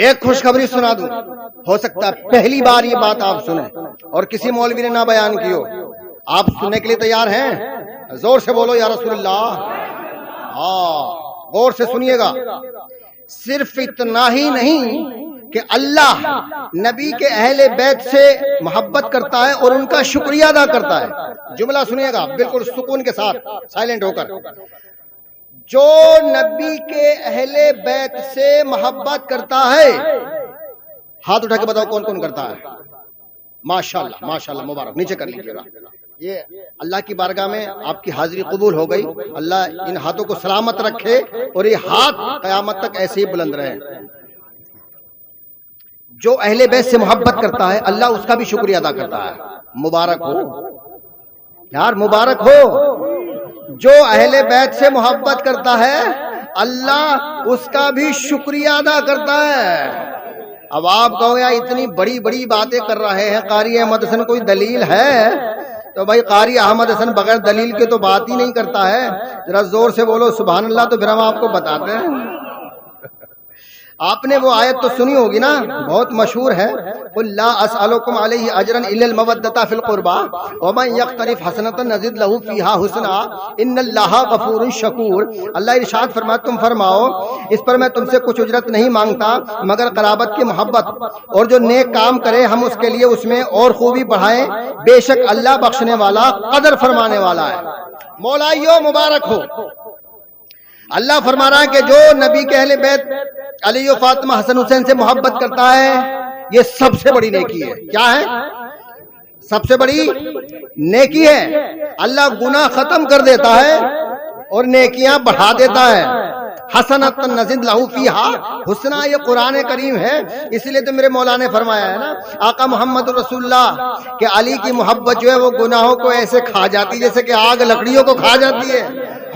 ایک خوشخبری سنا دوں، ہو سکتا ہے پہلی بار یہ بات آپ سنیں اور کسی مولوی نے نہ بیان کی ہو. آپ سننے کے لیے تیار ہیں؟ زور سے بولو یا رسول اللہ. ہاں غور سے سنیے گا. صرف اتنا ہی نہیں کہ اللہ نبی کے اہل بیت سے محبت کرتا ہے اور ان کا شکریہ ادا کرتا ہے. جملہ سنیے گا بالکل سکون کے ساتھ، سائلنٹ ہو کر. جو نبی کے اہل بیت سے محبت کرتا ہے، ہاتھ اٹھا کے بتاؤ کون کون کرتا ہے؟ ماشاءاللہ ماشاءاللہ، مبارک، نیچے کر لیجیے گا. یہ اللہ کی بارگاہ میں آپ کی حاضری قبول ہو گئی. اللہ ان ہاتھوں کو سلامت رکھے اور یہ ہاتھ قیامت تک ایسے ہی بلند رہے. جو اہل بیت سے محبت کرتا ہے اللہ اس کا بھی شکریہ ادا کرتا ہے. مبارک ہو یار، مبارک ہو. جو اہل بیت سے محبت کرتا ہے اللہ اس کا بھی شکریہ ادا کرتا ہے. اب آپ کہو یا اتنی بڑی بڑی باتیں کر رہے ہیں قاری احمد حسن، کوئی دلیل ہے؟ تو بھائی قاری احمد حسن بغیر دلیل کے تو بات ہی نہیں کرتا ہے. ذرا زور سے بولو سبحان اللہ، تو پھر ہم آپ کو بتاتے ہیں. آپ نے وہ آیت تو سنی ہوگی نا، بہت مشہور ہے، قل لا اسألکم علیہ اجرا الا المودۃ فی القربى ومن یقترف حسنۃ نزد له فیہا حسنا ان اللہ غفور شکور. اللہ ارشاد فرمایا تم فرماؤ اس پر میں تم سے کچھ اجرت نہیں مانگتا مگر قرابت کی محبت، اور جو نیک کام کرے ہم اس کے لیے اس میں اور خوبی بڑھائیں، بے شک اللہ بخشنے والا قدر فرمانے والا ہے. مولائیو مبارک ہو. اللہ فرما رہا ہے کہ جو نبی کے اہل بیت علی و فاطمہ حسن حسین سے محبت کرتا ہے یہ سب سے بڑی نیکی ہے. کیا ہے؟ سب سے بڑی نیکی ہے. اللہ گناہ ختم کر دیتا ہے اور نیکیاں بڑھا دیتا ہے. حسنۃ نزد لہ فیہا حسنا، یہ قرآن کریم ہے. اس لیے تو میرے مولا نے فرمایا ہے نا آقا محمد رسول اللہ کہ علی کی محبت جو ہے وہ گناہوں کو ایسے کھا جاتی جیسے کہ آگ لکڑیوں کو کھا جاتی ہے.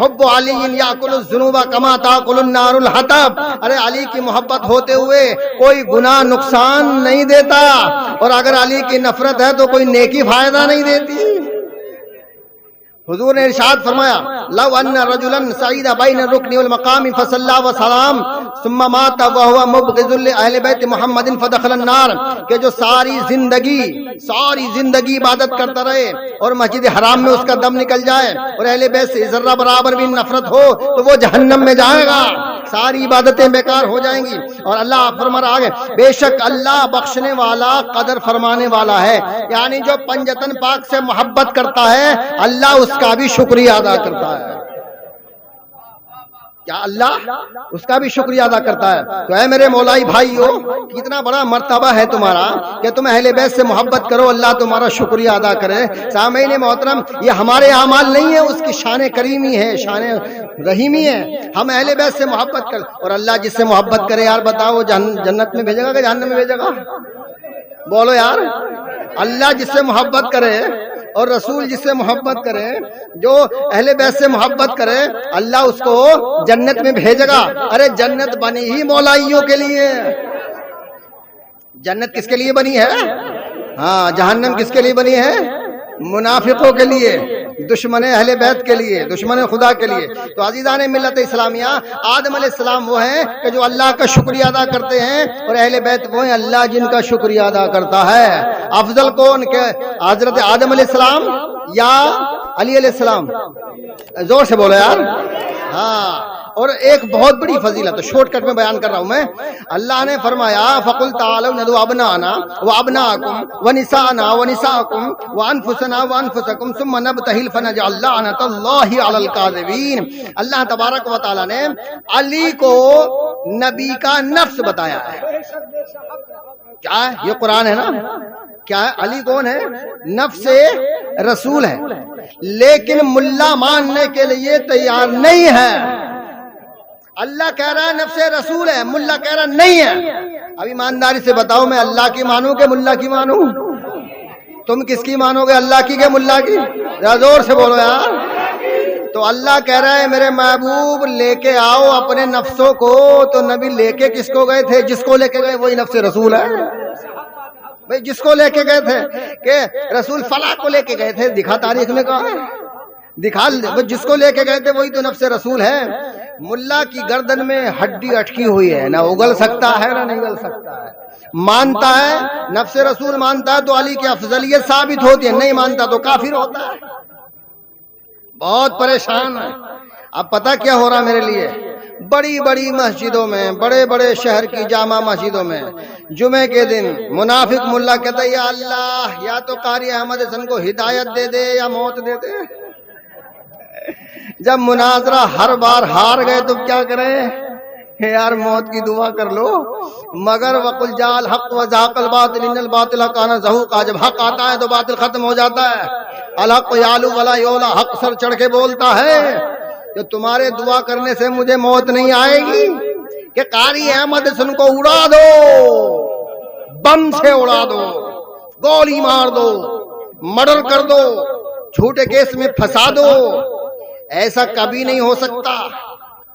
حب علی یاکل الذنوب کما تاکل النار الحطب. ارے علی کی محبت ہوتے ہوئے کوئی گناہ نقصان نہیں دیتا، اور اگر علی کی نفرت ہے تو کوئی نیکی فائدہ نہیں دیتی. حضور نے ارشاد فرمایا لو ان رجلا سعید بین الرکن والمقام فصلى وسلام ثم مات وهو مبغض لاهل بیت محمد فدخل النار، کہ جو ساری زندگی عبادت کرتا رہے اور مسجد حرام میں اس کا دم نکل جائے اور اہل بیت سے ذرہ برابر بھی نفرت ہو تو وہ جہنم میں جائے گا. ساری عبادتیں بیکار ہو جائیں گی. اور اللہ فرما رہا ہے بے شک اللہ بخشنے والا قدر فرمانے والا ہے. یعنی جو پنجتن پاک سے محبت کرتا ہے اللہ اس کا بھی شکریہ ادا کرتا ہے. کیا اللہ اس کا بھی شکریہ ادا کرتا ہے؟ تو اے میرے مولائی بھائیو، کتنا بڑا مرتبہ ہے تمہارا کہ تم اہل بیت سے محبت کرو، اللہ تمہارا شکریہ ادا کرے. سامعین محترم، یہ ہمارے اعمال نہیں ہے، اس کی شان کریمی ہے، شان رحیمی ہے. ہم اہل بیت سے محبت کر، اور اللہ جس سے محبت کرے یار بتاؤ جنت میں بھیجے گا کہ جہنم میں بھیجے گا؟ بولو یار. اللہ جس سے محبت کرے اور رسول جس سے محبت کرے، جو اہل بیت سے محبت کرے اللہ اس کو جنت میں بھیجے گا. ارے جنت بنی ہی مولائیوں کے لیے. جنت کس کے لیے بنی ہے؟ ہاں. جہنم کس کے لیے بنی ہے؟ منافقوں کے لیے، دشمن اہل بیت کے لیے، دشمن خدا کے لیے. تو عزیزان ملت اسلامیہ، آدم علیہ السلام وہ ہیں کہ جو اللہ کا شکریہ ادا کرتے ہیں، اور اہل بیت وہ ہیں اللہ جن کا شکریہ ادا کرتا ہے. افضل کون کہ حضرت آدم علیہ السلام یا علی علیہ السلام؟ زور سے بولو یار. ہاں. اور ایک بہت بڑی فضیلت ہے، شارٹ کٹ میں بیان کر رہا ہوں میں. اللہ نے فرمایا فَقُلْ تَعَالَوْا نَدْعُ أَبْنَاءَنَا وَأَبْنَاءَكُمْ وَنِسَاءَنَا وَنِسَاءَكُمْ وَأَنفُسَنَا وَأَنفُسَكُمْ ثُمَّ نَبْتَهِلْ فَنَجْعَلْ لَعْنَةَ اللَّهِ عَلَى الْكَاذِبِينَ. اللہ تبارک و تعالی نے علی کو نبی کا نفس بتایا ہے. کیا ہے؟ یہ قرآن ہے نا. کیا ہے؟ علی کون ہے؟ نفس رسول ہے. لیکن ملا ماننے کے لیے تیار نہیں ہے. اللہ کہہ رہا ہے نفس رسول ہے، ملا کہہ رہا نہیں ہے. اب ایمانداری سے بتاؤ میں اللہ کی مانوں کہ ملا کی مانوں؟ تم کس کی مانو گے، اللہ کی کہ ملا کی؟ زور سے بولو یار. تو اللہ کہہ رہا ہے میرے محبوب لے کے آؤ اپنے نفسوں کو. تو نبی لے کے کس کو گئے تھے؟ جس کو لے کے گئے وہی نفس رسول ہے. بھئی جس کو لے کے گئے تھے کہ رسول فلاں کو لے کے گئے تھے، دکھا تاریخ میں کہا ہے. دکھا جس کو لے کے گئے تھے وہی تو نفس رسول ہے. ملا کی گردن میں ہڈی اٹکی ہوئی ہے، نہ اگل سکتا ہے نہ نگل سکتا ہے. مانتا ہے نفس رسول مانتا ہے تو علی کی افضلیت ثابت ہوتی ہے، نہیں مانتا تو کافر ہوتا ہے. بہت پریشان ہے. اب پتہ کیا ہو رہا میرے لیے؟ بڑی بڑی مسجدوں میں، بڑے بڑے شہر کی جامع مسجدوں میں جمعے کے دن منافق ملا کہتا ہے یا اللہ یا تو قاری احمد حسن کو ہدایت دے دے یا موت دے دے. جب مناظرہ ہر بار ہار گئے تو کیا کریں؟ یار موت کی دعا کر لو. مگر وقل جاء الحق وزهق الباطل ان الباطل كان زهوقا، جب حق آتا ہے تو باطل ختم ہو جاتا ہے. الحق یعلو ولا یعلی، حق سر چڑھ کے بولتا ہے کہ تمہارے دعا کرنے سے مجھے موت نہیں آئے گی کہ قاری احمد حسن کو اڑا دو، بم سے اڑا دو، گولی مار دو، مرڈر کر دو، جھوٹے کیس میں پھنسا دو. ایسا کبھی نہیں ہو سکتا.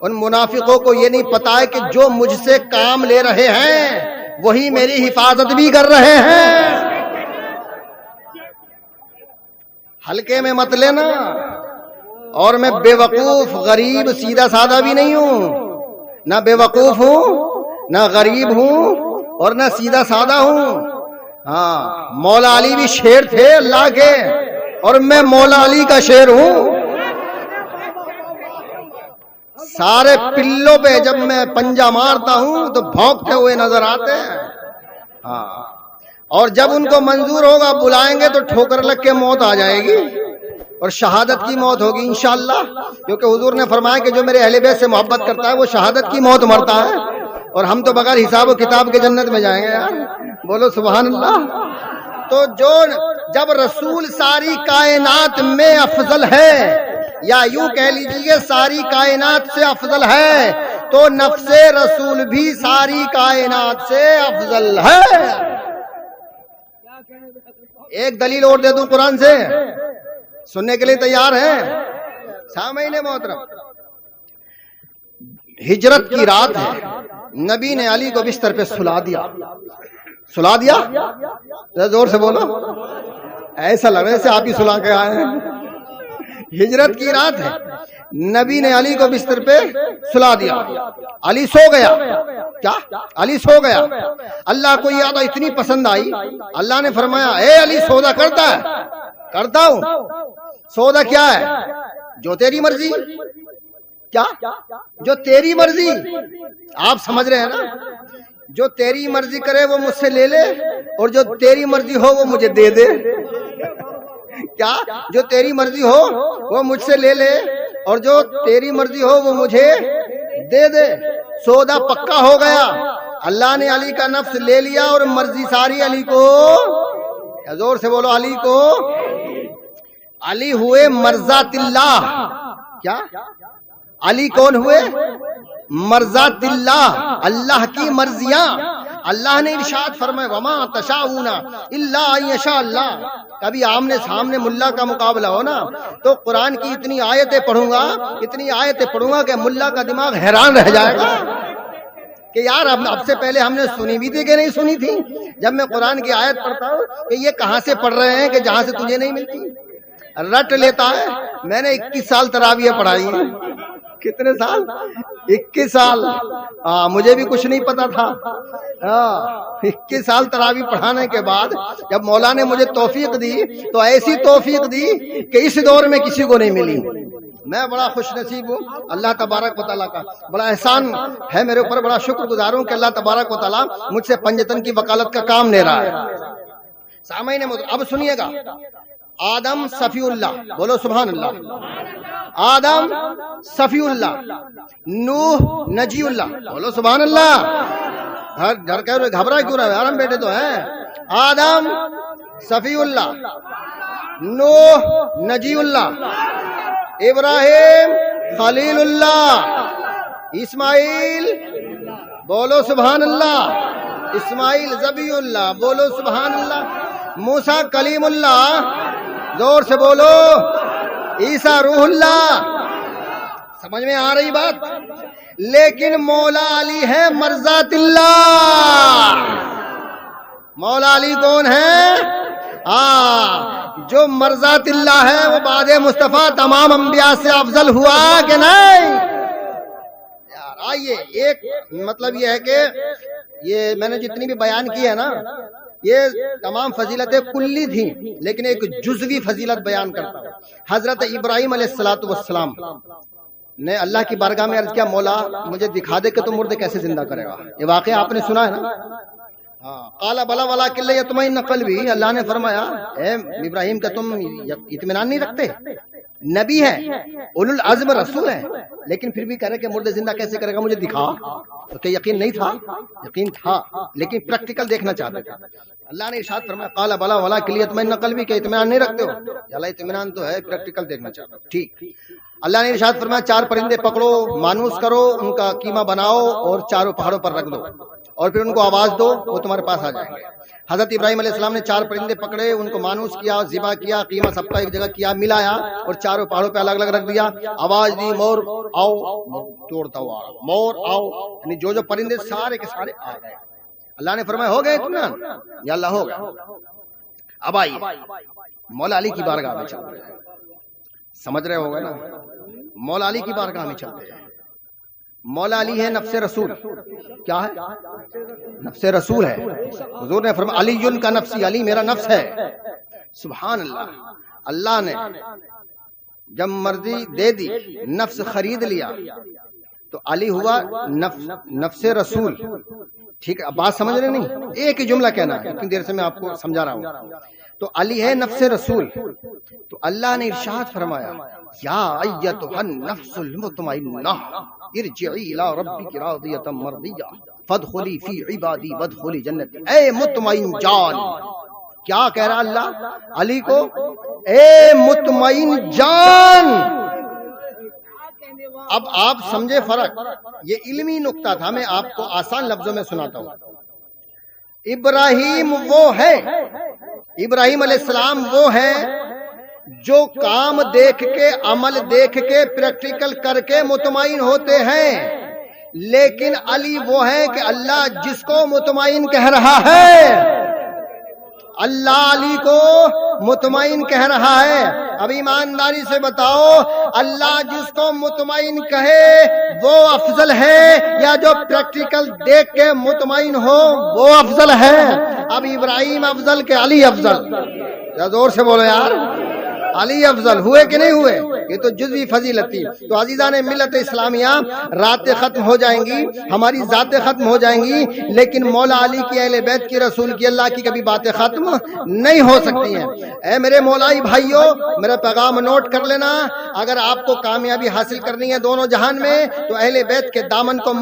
ان منافقوں کو یہ نہیں پتا ہے کہ جو مجھ سے کام لے رہے ہیں وہی میری حفاظت بھی کر رہے ہیں. ہلکے میں مت لینا. اور میں بے وقوف غریب سیدھا سادہ بھی نہیں ہوں، نہ بے وقوف ہوں نہ غریب ہوں اور نہ سیدھا سادہ ہوں. ہاں مولا علی بھی شیر تھے اللہ کے، اور میں مولا علی کا شیر ہوں. سارے پلوں پہ جب میں پنجہ مارتا ہوں تو بھونکتے ہوئے نظر آتے ہیں. ہاں اور جب ان کو منظور ہوگا بلائیں گے تو ٹھوکر لگ کے موت آ جائے گی اور شہادت کی موت ہوگی انشاءاللہ. کیونکہ حضور نے فرمایا کہ جو میرے اہل بیت سے محبت کرتا ہے وہ شہادت کی موت مرتا ہے، اور ہم تو بغیر حساب و کتاب کے جنت میں جائیں گے یار. بولو سبحان اللہ. تو جو جب رسول ساری کائنات میں افضل ہے، یا یوں کہہ لیجئے ساری کائنات سے افضل ہے، تو نفس رسول بھی ساری کائنات سے افضل ہے. ایک دلیل اور دے دوں قرآن سے، سننے کے لیے تیار ہیں؟ سامعین محترم، ہجرت کی رات ہے، نبی نے علی کو بستر پہ سلا دیا. سلا دیا؟ زور سے بولو. ایسا لگ رہا ہے جیسے آپ ہی سلا کے آئے ہیں. ہجرت کی رات ہے، نبی نے علی کو بستر پہ سلا دیا. علی سو گیا. کیا؟ علی سو گیا. اللہ کو یہ عادت اتنی پسند آئی، اللہ نے فرمایا اے علی سودا کرتا ہے؟ کرتا ہوں. سودا کیا ہے؟ جو تیری مرضی. کیا؟ جو تیری مرضی. آپ سمجھ رہے ہیں نا؟ جو تیری مرضی کرے وہ مجھ سے لے لے، اور جو تیری مرضی ہو وہ مجھے دے دے. کیا؟ جو تیری مرضی ہو وہ مجھ سے لے لے، اور جو تیری مرضی ہو وہ مجھے دے دے. سودا پکا ہو گیا. اللہ نے علی کا نفس لے لیا اور مرضی ساری علی کو. زور سے بولو علی کو. علی ہوئے مرضات اللہ. کیا؟ علی کون ہوئے؟ مرضات اللہ، اللہ کی مرضیاں. اللہ نے ارشاد فرمایا وما تشاؤون الا ان یشاء اللہ. کبھی آمنے سامنے ملا کا مقابلہ ہو نا تو قرآن کی اتنی آیتیں پڑھوں گا کہ ملا کا دماغ حیران رہ جائے گا کہ یار اب سے پہلے ہم نے سنی بھی تھی کہ نہیں سنی تھی. جب میں قرآن کی آیت پڑھتا ہوں کہ یہ کہاں سے پڑھ رہے ہیں کہ جہاں سے تجھے نہیں ملتی. رٹ لیتا ہے. میں نے 21 سال تراویح پڑھائی ہیں. کتنے سال؟ 21 سال. مجھے بھی کچھ نہیں پتا تھا. 21 سال تراویح پڑھانے کے بعد جب مولا نے مجھے توفیق دی تو ایسی توفیق دی کہ اس دور میں کسی کو نہیں ملی. میں بڑا خوش نصیب ہوں. اللہ تبارک و تعالیٰ کا بڑا احسان ہے میرے اوپر. بڑا شکر گزار ہوں کہ اللہ تبارک و تعالیٰ مجھ سے پنجتن کی وکالت کا کام لے رہا ہے. سامعین اب سنیے گا. آدم صفی اللہ. بولو سبحان اللہ. آدم صفی اللہ، نوح نجی اللہ. بولو سبحان اللہ. گھر کہہ رہے گھبرا کیوں رہے؟ آرام بیٹے تو ہیں. آدم صفی اللہ، نوح نجی اللہ، ابراہیم خلیل اللہ، اسماعیل. بولو سبحان اللہ. اسماعیل ذبیح اللہ. بولو سبحان اللہ. موسیٰ کلیم اللہ. زور سے بولو. عیسیٰ روح اللہ. سمجھ میں آ رہی بات؟ لیکن مولا علی ہے مرضات اللہ. مولا علی کون ہے؟ جو مرضات اللہ ہے وہ بعد مصطفیٰ تمام انبیاء سے افضل ہوا کہ نہیں؟ یار آئیے، ایک مطلب یہ ہے کہ یہ میں نے جتنی بھی بیان کی ہے نا، یہ تمام فضیلتیں کلی تھیں، لیکن ایک جزوی فضیلت بیان کرتا ہوں۔ حضرت ابراہیم علیہ السلام نے اللہ کی بارگاہ میں عرض کیا، مولا مجھے دکھا دے کہ تم مردے کیسے زندہ کرے گا۔ یہ واقعہ آپ نے سنا ہے نا؟ قال بلا ولکن لیطمئن قلبی، اللہ نے فرمایا اے ابراہیم کہ تم اطمینان نہیں رکھتے؟ نبی ہے، اولو العزم رسول ہے، لیکن پھر بھی کہہ رہے کہ مردے زندہ کیسے کرے گا، مجھے دکھا۔ تو کہ یقین نہیں تھا؟ یقین تھا، لیکن پریکٹیکل دیکھنا چاہتے تھے۔ اللہ نے ارشاد فرمایا قال بلا ولکن لیطمئن قلبی، کہ اطمینان نہیں رکھتے ہو؟ یا اللہ اطمینان تو ہے، پریکٹیکل دیکھنا چاہتا ہوں۔ ٹھیک، اللہ نے ارشاد فرمایا 4 پرندے پکڑو، مانوس کرو، ان کا قیمہ بناؤ اور چاروں پہاڑوں پر رکھ دو، اور پھر ان کو آواز دو، وہ تمہارے پاس آ جائیں گے۔ حضرت ابراہیم علیہ السلام نے 4 پرندے پکڑے، ان کو مانوس کیا، ذبح کیا، قیمہ سب کا ایک جگہ کیا، ملایا اور چاروں پہاڑوں پہ الگ الگ رکھ دیا۔ آواز دی، مور آؤ، توڑتا ہوا مور آؤ، یعنی جو پرندے سارے کے سارے آ گئے۔ اللہ نے فرمایا ہو گئے اطمینان؟ یا اللہ ہو گیا۔ اب آئیے مولا علی کی بارگاہ میں چلتے ہیں، سمجھ رہے ہوگا نا؟ مولا علی کی بارگاہ میں چلتے ہیں۔ مولا علی ہے نفس رسول، کیا ہے؟ نفس رسول ہے۔ حضور نے فرمایا علی کا نفسی، علی میرا نفس ہے۔ سبحان اللہ، اللہ نے جب مرضی دے دی، نفس خرید لیا، تو علی ہوا نفس رسول۔ ٹھیک ہے، اب بات سمجھ رہے نہیں؟ ایک ہی جملہ کہنا ہے، اتنی دیر سے میں آپ کو سمجھا رہا ہوں۔ تو علی ہے نفس رسول، تو اللہ نے ارشاد فرمایا یا ایتھا النفس المطمئنہ ارجعی الی ربک راضیۃ مرضیہ فادخلی فی عبادی وادخلی جنتی۔ اے مطمئن جان، کیا کہہ رہا اللہ علی کو؟ اے مطمئن جان۔ اب آپ سمجھے فرق، یہ علمی نقطہ تھا، میں آپ کو آسان لفظوں میں سناتا ہوں۔ ابراہیم وہ ہے، ابراہیم علیہ السلام وہ ہے جو کام دیکھ کے، عمل دیکھ کے، پریکٹیکل کر کے مطمئن ہوتے ہیں، لیکن علی وہ ہے کہ اللہ جس کو مطمئن کہہ رہا ہے، اللہ علی کو مطمئن کہہ رہا ہے۔ اب ایمانداری سے بتاؤ، اللہ جس کو مطمئن کہے وہ افضل ہے یا جو پریکٹیکل دیکھ کے مطمئن ہو وہ افضل ہے؟ اب ابراہیم افضل کہ علی افضل؟ یا زور سے بولو یار، علی افضل ہوئے کہ نہیں ہوئے؟ یہ تو جزوی فضیلت تھی۔ تو عزیزان ملت اسلامیہ، راتیں ختم ہو جائیں گی، ہماری ذاتیں ختم ہو جائیں گی، لیکن مولا علی کی، اہل بیت کی، رسول کی، اللہ کی کبھی باتیں ختم نہیں ہو سکتی ہیں۔ اے میرے مولائی بھائیوں، میرا پیغام نوٹ کر لینا، اگر آپ کو کامیابی حاصل کرنی ہے دونوں جہان میں تو اہل بیت کے دامن کو